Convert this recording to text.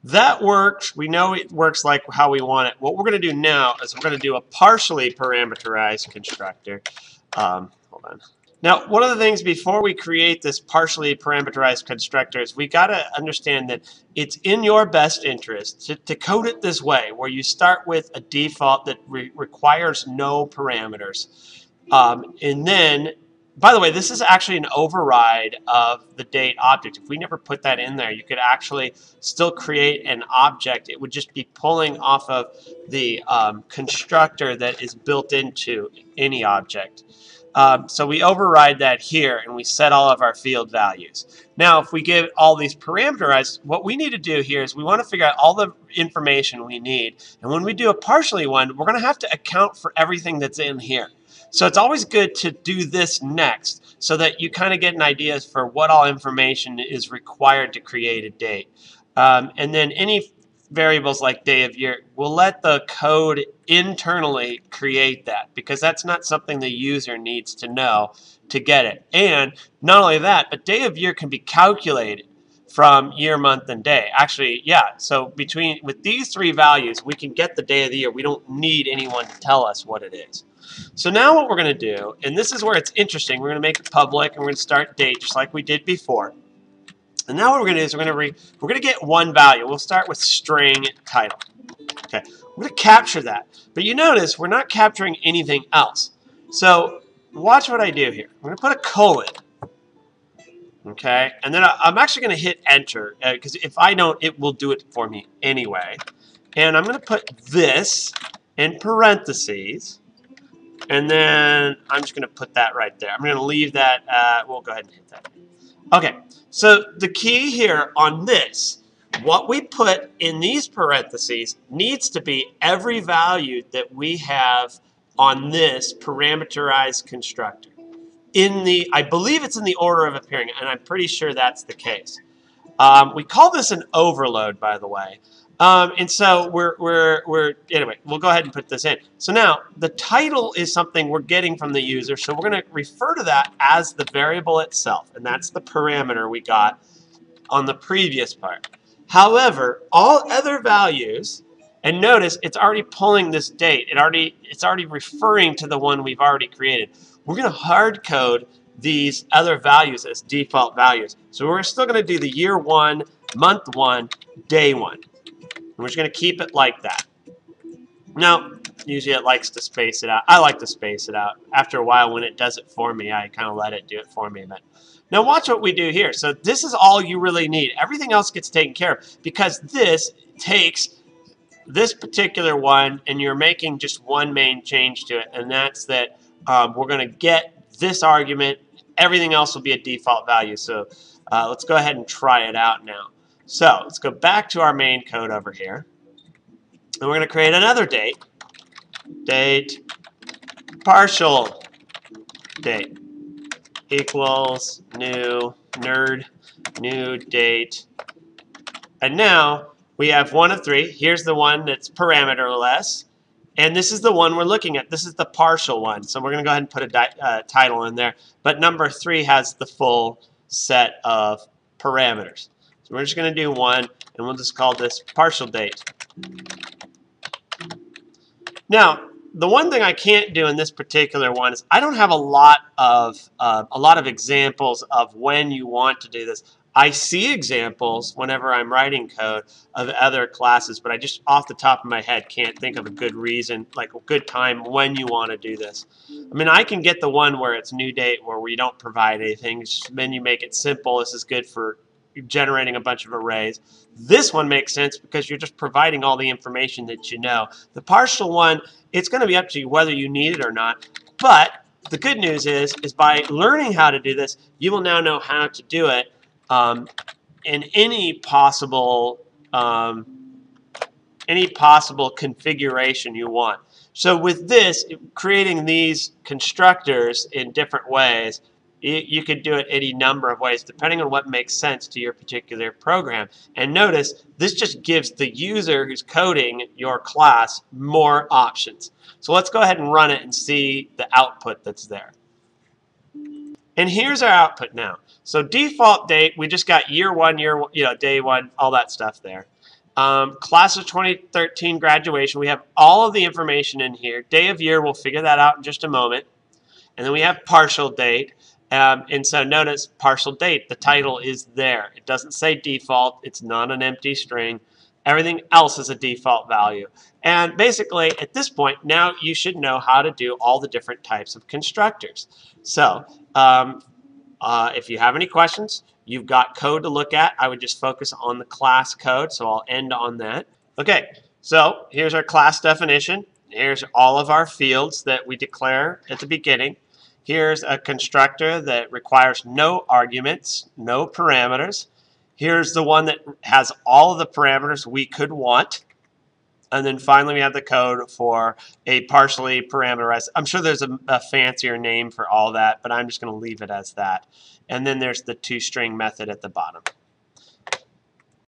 That works. We know it works like how we want it. What we're going to do now is we're going to do a partially parameterized constructor. Hold on. Now, one of the things before we create this partially parameterized constructor is we got to understand that it's in your best interest to code it this way, where you start with a default that requires no parameters. And then, by the way, this is actually an override of the date object. If we never put that in there, you could actually still create an object. It would just be pulling off of the constructor that is built into any object. So we override that here, and we set all of our field values. Now, if we give all these parameterized, what we need to do here is we want to figure out all the information we need. And when we do a partially one, we're going to have to account for everything that's in here. So it's always good to do this next so that you kind of get an idea for what all information is required to create a date. And then any variables like day of year, we'll let the code internally create that because that's not something the user needs to know to get it. And not only that, but day of year can be calculated from year, month, and day. Actually, yeah, so with these three values, we can get the day of the year. We don't need anyone to tell us what it is. So now what we're going to do, and this is where it's interesting, we're going to make it public, and we're going to start date just like we did before. And now what we're going to do is we're going to get one value. We'll start with string title. Okay, we're going to capture that. But you notice we're not capturing anything else. So watch what I do here. I'm going to put a colon. Okay, and then I'm actually going to hit enter because if I don't, it will do it for me anyway. And I'm going to put this in parentheses. And then I'm just going to put that right there. I'm going to leave that. We'll go ahead and hit that. Okay, so the key here on this, what we put in these parentheses needs to be every value that we have on this parameterized constructor. I believe it's in the order of appearing, and I'm pretty sure that's the case. We call this an overload, by the way. And so anyway, we'll go ahead and put this in. So now the title is something we're getting from the user. So we're going to refer to that as the variable itself. And that's the parameter we got on the previous part. However, all other values, and notice it's already pulling this date. It's already referring to the one we've already created. We're going to hard code these other values as default values. So we're still going to do the year one, month one, day one. And we're just going to keep it like that. Now, usually it likes to space it out. I like to space it out. After a while, when it does it for me, I kind of let it do it for me. But now watch what we do here. So this is all you really need. Everything else gets taken care of because this takes this particular one and you're making just one main change to it. And that's that we're going to get this argument. Everything else will be a default value. So let's go ahead and try it out now. So let's go back to our main code over here. And we're going to create another date. Date partial date equals new nerd new date. And now we have one of three. Here's the one that's parameterless. And this is the one we're looking at. This is the partial one. So we're going to go ahead and put a title in there. But number 3 has the full set of parameters. So we're just going to do one, and we'll just call this partial date. Now, the one thing I can't do in this particular one is I don't have a lot of examples of when you want to do this. I see examples whenever I'm writing code of other classes, but I just off the top of my head can't think of a good reason, like a good time when you want to do this. I mean, I can get the one where it's new date where we don't provide anything, then you make it simple. This is good for generating a bunch of arrays. This one makes sense because you're just providing all the information that you know. The partial one, it's going to be up to you whether you need it or not, but the good news is by learning how to do this, you will now know how to do it in any possible configuration you want. So with this, creating these constructors in different ways, you could do it any number of ways depending on what makes sense to your particular program. And notice, this just gives the user who's coding your class more options. So let's go ahead and run it and see the output that's there. And here's our output now. So default date, we just got year one, day one, all that stuff there. Class of 2013 graduation. We have all of the information in here. Day of year, we'll figure that out in just a moment. And then we have partial date. And so notice partial date, the title is there. It doesn't say default. It's not an empty string. Everything else is a default value. And basically, at this point, now you should know how to do all the different types of constructors. So if you have any questions, you've got code to look at. I would just focus on the class code, so I'll end on that. Okay, so here's our class definition. Here's all of our fields that we declare at the beginning. Here's a constructor that requires no arguments, no parameters. Here's the one that has all of the parameters we could want. And then finally, we have the code for a partially parameterized. I'm sure there's a fancier name for all that, but I'm just going to leave it as that. And then there's the toString method at the bottom.